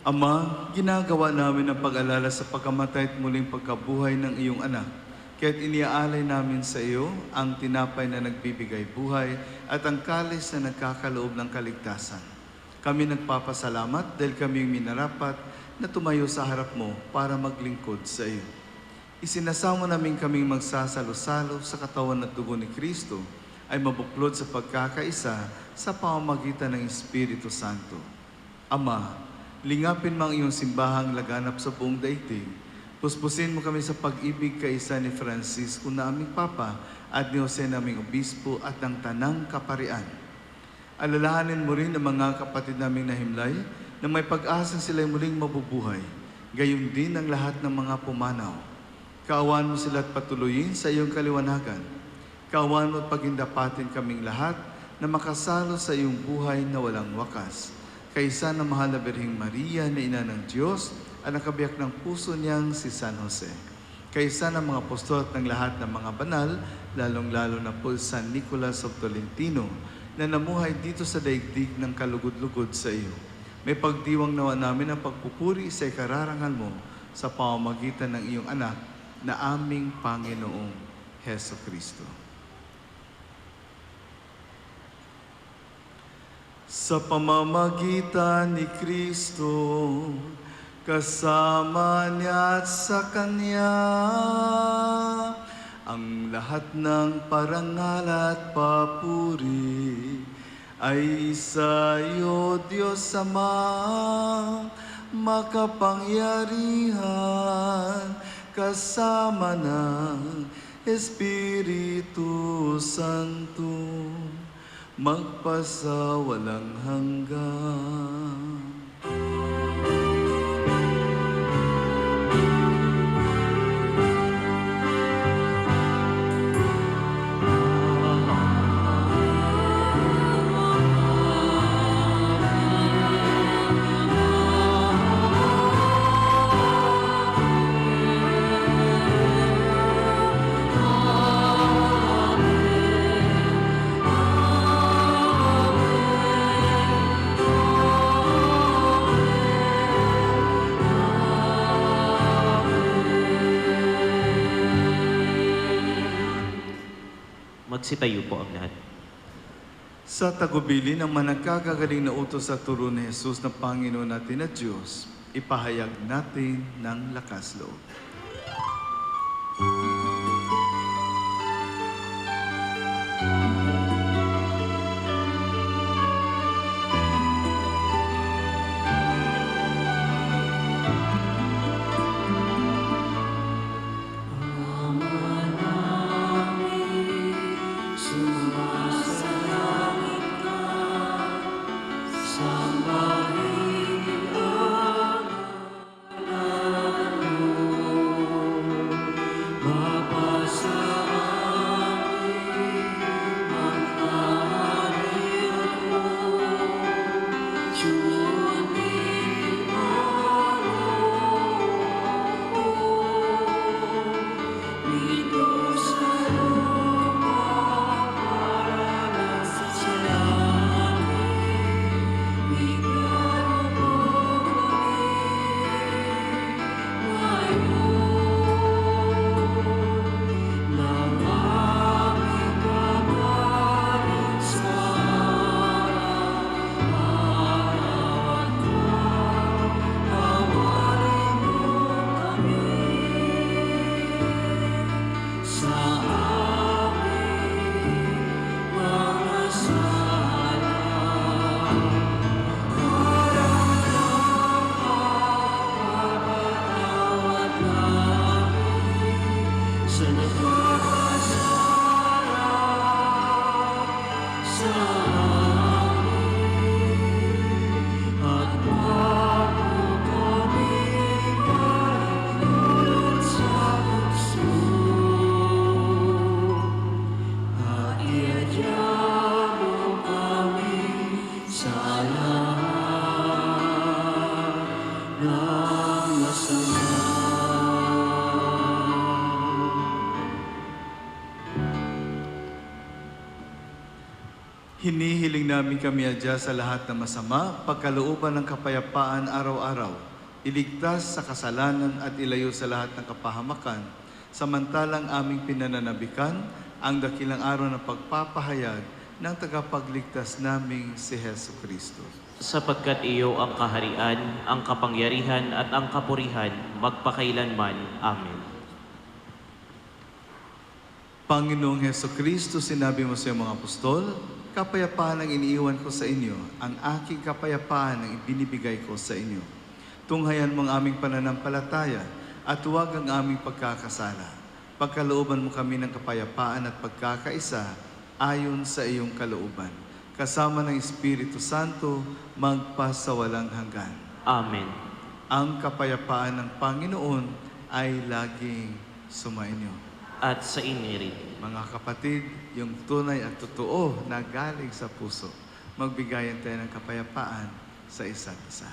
Ama, ginagawa namin ang pag-alala sa pagkamatay at muling pagkabuhay ng iyong anak. Kaya't iniaalay namin sa iyo ang tinapay na nagbibigay buhay at ang kalis na nagkakaloob ng kaligtasan. Kami nagpapasalamat dahil kami minarapat na tumayo sa harap mo para maglingkod sa iyo. Isinasamo namin kaming magsasalo-salo sa katawan at dugo ni Kristo ay mabuklod sa pagkakaisa sa pamamagitan ng Espiritu Santo. Ama, lingapin mo ang iyong simbahang laganap sa buong daigdig. Puspusin mo kami sa pag-ibig kaisa ni Francisco na aming Papa at ni Jose naming Obispo at ng Tanang Kaparian. Alalahanin mo rin ang mga kapatid naming nahimlay na may pag-asang sila'y muling mabubuhay. Gayon din ang lahat ng mga pumanaw. Kaawaan mo sila at patuloyin sa iyong kaliwanagan. Kaawaan mo at pagindapatin kaming lahat na makasalo sa iyong buhay na walang wakas. Kaisa ng mahal na Birheng Maria na ina ng Diyos at nakabiyak ng puso niyang si San Jose. Kaisa ng mga apostol at ng lahat ng mga banal, lalong-lalo na po San Nicolas of Tolentino, na namuhay dito sa daigdig ng kalugod-lugod sa iyo. May pagdiwang nawa namin ang pagpupuri sa ikararangal mo sa pamamagitan ng iyong anak na aming Panginoong Heso Kristo. Sa pamamagitan ni Kristo, kasama niya at sa Kanya, ang lahat ng parangal at papuri ay sa iyo, Diyos Ama, makapangyarihan, kasama ng Espiritu Santo, magpasawalang hanggan. Magsitayo po ang lahat. Sa tagubili ng managkagagaling na utos sa turo ni Jesus na Panginoon natin at Diyos, ipahayag natin ng lakas loob. Hinihiling namin kami adya sa lahat ng masama, pagkalooban ng kapayapaan araw-araw, iligtas sa kasalanan at ilayo sa lahat ng kapahamakan, samantalang aming pinananabikan ang dakilang araw ng pagpapahayag ng tagapagligtas naming si Hesu Kristo. Sapagkat iyo ang kaharian, ang kapangyarihan at ang kapurihan magpakailanman. Amen. Panginoong Hesu Kristo, sinabi mo sa iyong mga apostol, kapayapaan ang iniiwan ko sa inyo, ang aking kapayapaan ang ibinibigay ko sa inyo. Tunghayan mo ang aming pananampalataya at huwag ang aming pagkakasala. Pagkalooban mo kami ng kapayapaan at pagkakaisa ayon sa iyong kalooban. Kasama ng Espiritu Santo, magpasawalang hanggan. Amen. Ang kapayapaan ng Panginoon ay laging sumainyo. At sa inyo rin. Mga kapatid, yung tunay at totoo na galing sa puso, magbigayan tayo ng kapayapaan sa isa't isa.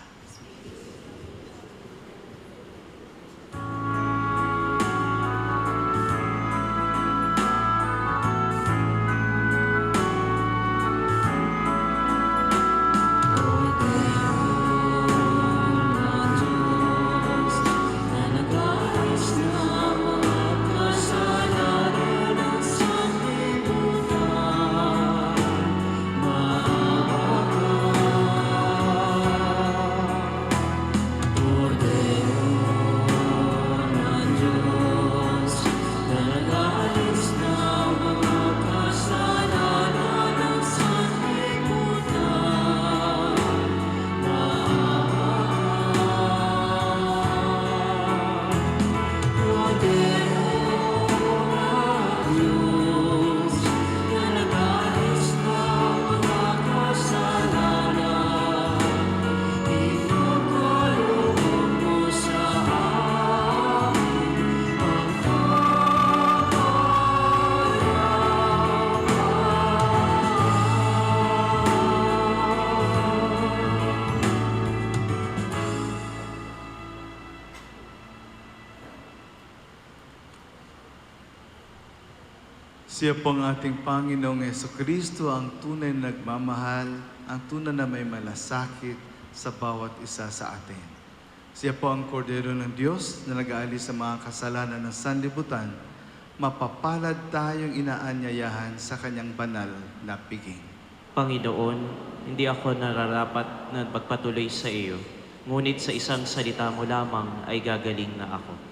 Siya po ang ating Panginoong Jesucristo, ang tunay na nagmamahal, ang tunay na may malasakit sa bawat isa sa atin. Siya po ang Kordero ng Diyos na nag-aalis sa mga kasalanan ng sanlibutan. Mapapalad tayong inaanyayahan sa kanyang banal na piging. Panginoon, hindi ako nararapat na magpatuloy sa iyo, ngunit sa isang salita mo lamang ay gagaling na ako.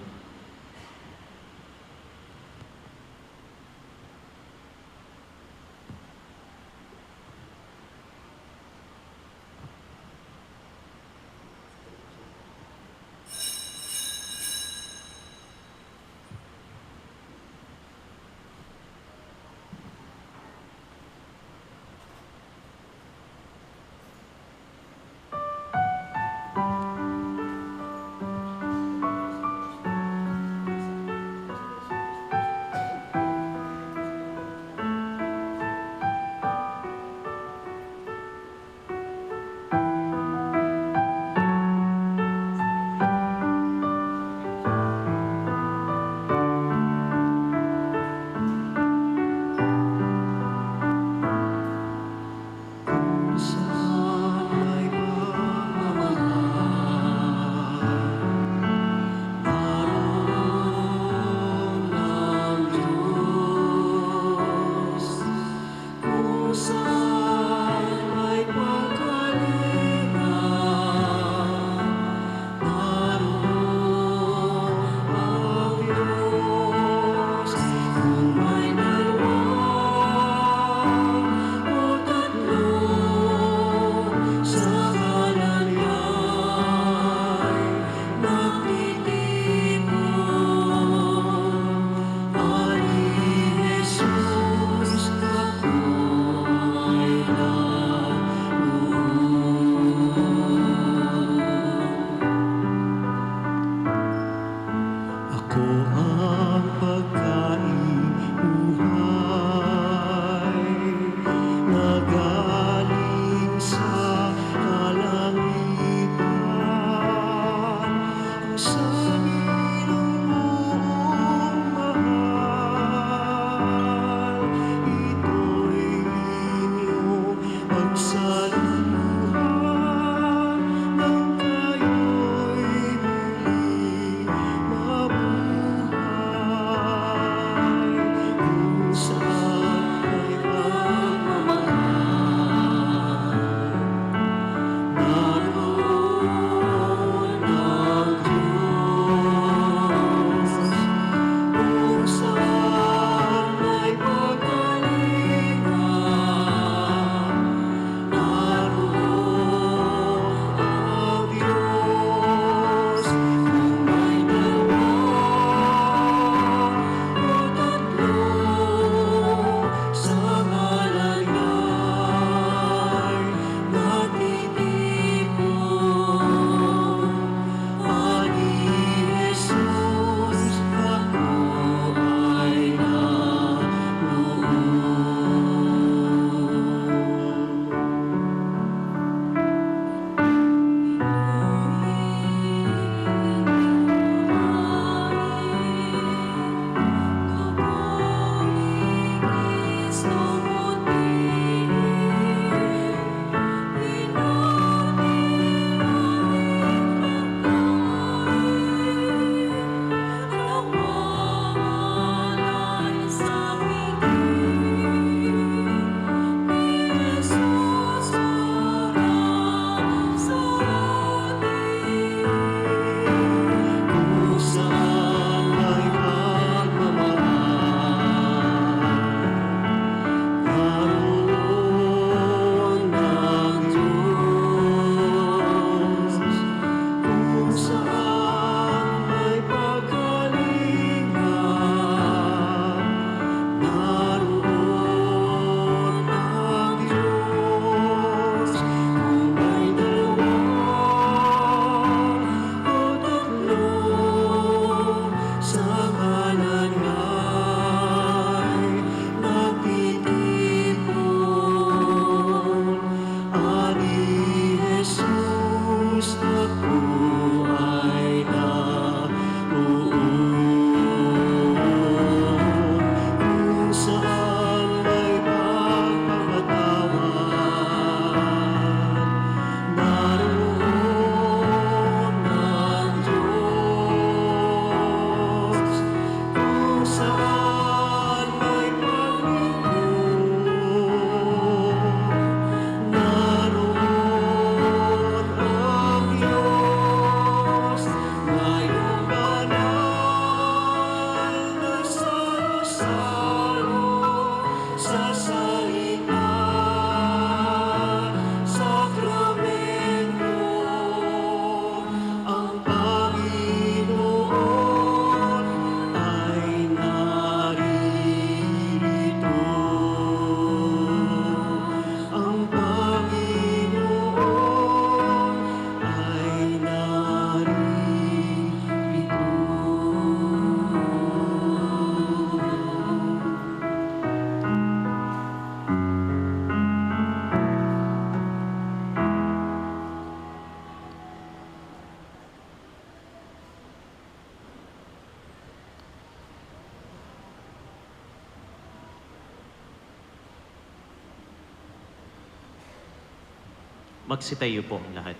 Magsitayo po ang lahat.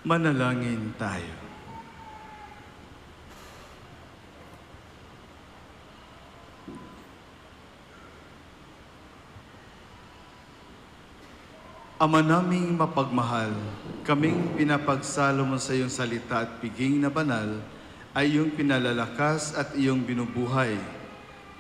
Manalangin tayo. Ama naming mapagmahal, kaming pinapagsalo mo sa iyong salita at piging na banal, ay iyong pinalalakas at iyong binubuhay.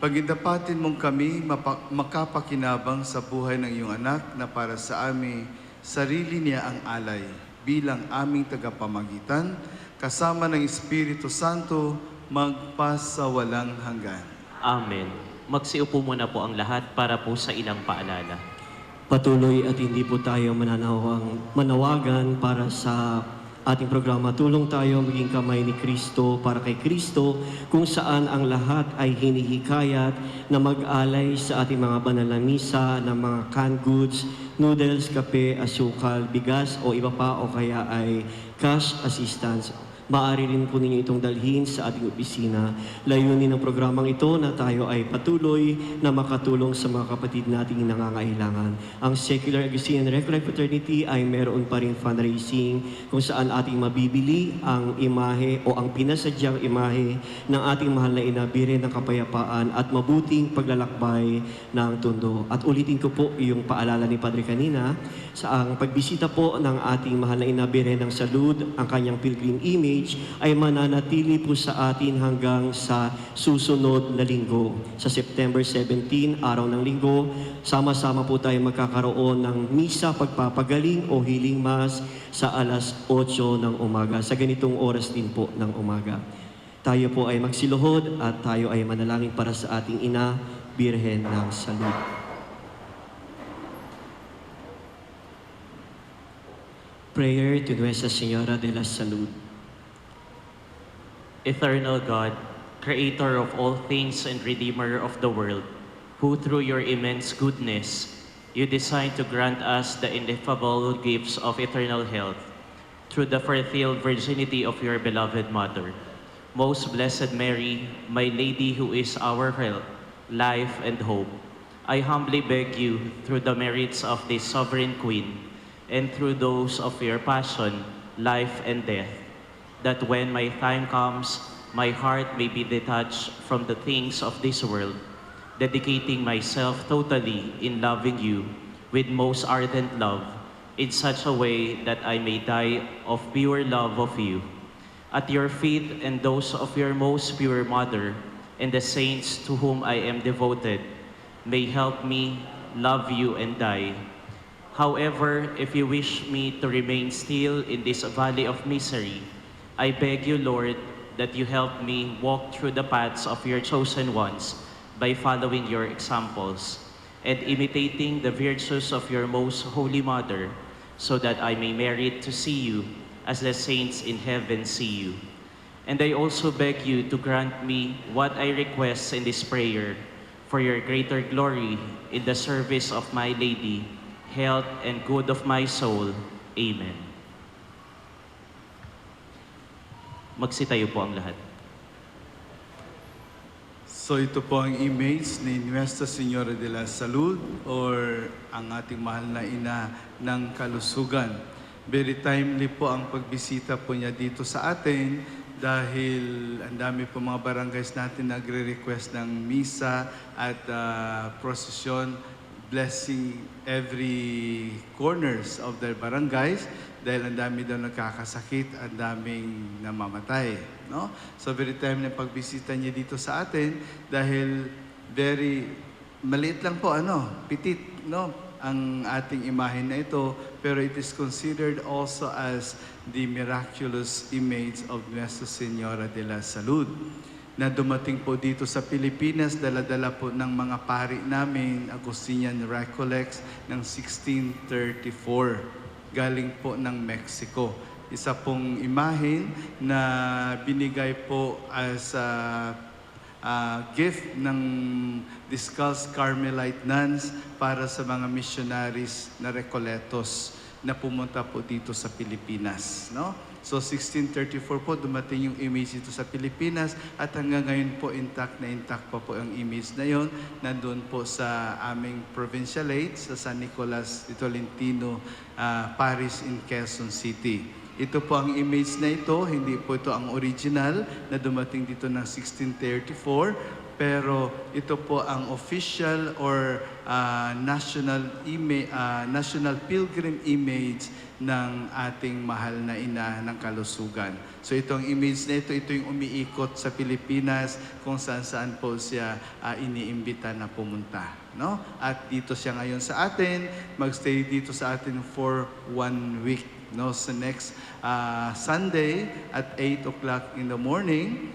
Pagindapatin mong kami makapakinabang sa buhay ng iyong anak na para sa amin, sarili niya ang alay bilang aming tagapamagitan, kasama ng Espiritu Santo, magpasawalang hanggan. Amen. Magsiupo muna po ang lahat para po sa ilang paalala. Patuloy at hindi po tayo manawagan para sa ating programa. Tulong tayo maging kamay ni Kristo para kay Kristo, kung saan ang lahat ay hinihikayat na mag-alay sa ating mga banal na misa ng mga canned goods, noodles, kape, asukal, bigas o iba pa o kaya ay cash assistance. Maaari rin po ninyo itong dalhin sa ating opisina. Layunin ng programang ito na tayo ay patuloy na makatulong sa mga kapatid nating nangangailangan. Ang Secular Augustinian Recollect Fraternity ay meron pa rin fundraising kung saan ating mabibili ang imahe o ang pinasadyang imahe ng ating mahal na ina, Birhen ng Kapayapaan at mabuting paglalakbay ng Tondo. At ulitin ko po yung paalala ni Padre kanina sa ang pagbisita po ng ating mahal na ina, Birhen ng Salud, ang kanyang pilgrim image ay mananatili po sa atin hanggang sa susunod na linggo. Sa September 17, araw ng linggo, sama-sama po tayo magkakaroon ng misa pagpapagaling o healing mass sa alas 8 ng umaga. Sa ganitong oras din po ng umaga. Tayo po ay magsiluhod at tayo ay manalangin para sa ating ina, Birhen ng Salud. Prayer to Nuestra Señora de la Salud. Eternal God, Creator of all things and Redeemer of the world, who through your immense goodness, you designed to grant us the ineffable gifts of eternal health through the fertile virginity of your beloved Mother. Most Blessed Mary, my Lady who is our health, life, and hope, I humbly beg you through the merits of this Sovereign Queen and through those of your passion, life, and death, that when my time comes, my heart may be detached from the things of this world, dedicating myself totally in loving you with most ardent love, in such a way that I may die of pure love of you. At your feet and those of your most pure Mother, and the saints to whom I am devoted, may help me love you and die. However, if you wish me to remain still in this valley of misery, I beg you, Lord, that you help me walk through the paths of your chosen ones by following your examples and imitating the virtues of your most holy Mother, so that I may merit to see you as the saints in heaven see you. And I also beg you to grant me what I request in this prayer for your greater glory in the service of my Lady, health and good of my soul. Amen. Magsitayo po ang lahat. So ito po ang image ni Nuestra Señora de la Salud or ang ating mahal na ina ng kalusugan. Very timely po ang pagbisita po niya dito sa atin dahil ang dami po mga barangays natin nagre-request ng misa at prosesyon, blessing every corners of their barangays dahil ang dami daw nagkakasakit, ang daming namamatay. No? So very time na pagbisita niya dito sa atin dahil very maliit lang po, pitit, no? Ang ating imahe na ito, pero it is considered also as the miraculous image of Nuestra Señora de la Salud na dumating po dito sa Pilipinas, dala-dala po ng mga pari namin, Augustinian Recollects ng 1634. Galing po ng Mexico. Isa pong imahen na binigay po as gift ng Discalced Carmelite nuns para sa mga missionaries na Recoletos na pumunta po dito sa Pilipinas. No? So 1634 po dumating yung image dito sa Pilipinas at hanggang ngayon po intact pa po ang image na yon. Nandun po sa aming provincialate sa San Nicolas de Tolentino Parish in Quezon City. Ito po ang image na ito, hindi po ito ang original na dumating dito ng 1634. Pero ito po ang official or national pilgrim image ng ating mahal na ina ng kalusugan. So itong image na ito yung umiikot sa Pilipinas kung saan po siya iniimbita na pumunta. No? At dito siya ngayon sa atin, magstay dito sa atin for 1 week. No? Sa next Sunday at 8 o'clock in the morning,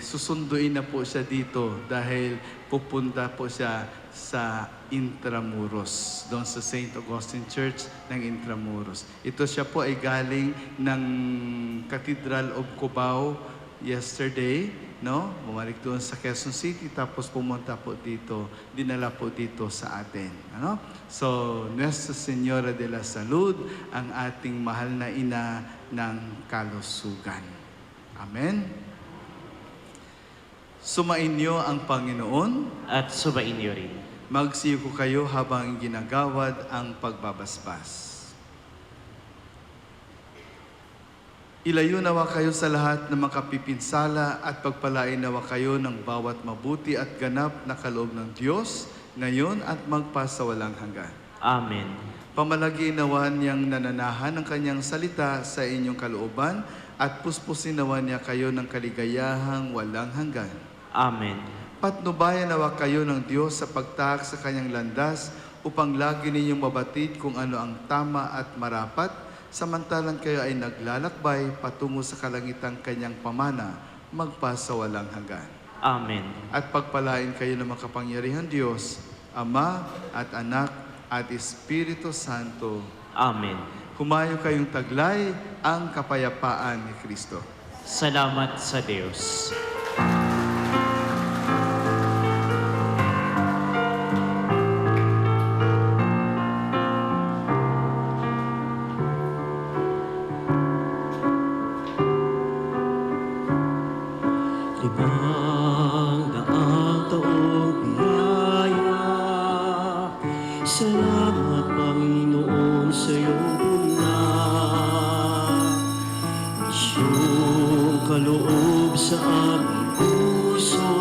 susunduin na po siya dito dahil pupunta po siya sa Intramuros, doon sa St. Augustine Church ng Intramuros. Ito siya po ay galing ng Cathedral of Cubao yesterday, no? Bumalik doon sa Quezon City tapos pumunta po dito, dinala po dito sa atin, ano? So, Nuestra Señora de la Salud, ang ating mahal na ina ng kalusugan. Amen. Sumainyo ang Panginoon. At sumainyo rin. Magsiyo kayo habang ginagawad ang pagbabasbas. Ilayo nawa kayo sa lahat ng makapipinsala at pagpalain nawa kayo ng bawat mabuti at ganap na kaloob ng Diyos, ngayon at magpasawalang hanggan. Amen. Pamalagi nawa niyang nananahan ng kanyang salita sa inyong kalooban at puspusin nawa niya kayo ng kaligayahang walang hanggan. Amen. Patnubayan nawa kayo ng Diyos sa pagtahak sa kanyang landas upang lagi ninyong mabatid kung ano ang tama at marapat, samantalang kayo ay naglalakbay patungo sa kalangitang kanyang pamana, magpasawalang hanggan. Amen. At pagpalain kayo ng makapangyarihan Diyos, Ama at Anak at Espiritu Santo. Amen. Humayo kayong taglay ang kapayapaan ni Kristo. Salamat sa Diyos. Limang daang taong biyaya, salamat Panginoon sa iyong puna. Isyong kaloob sa aming puso,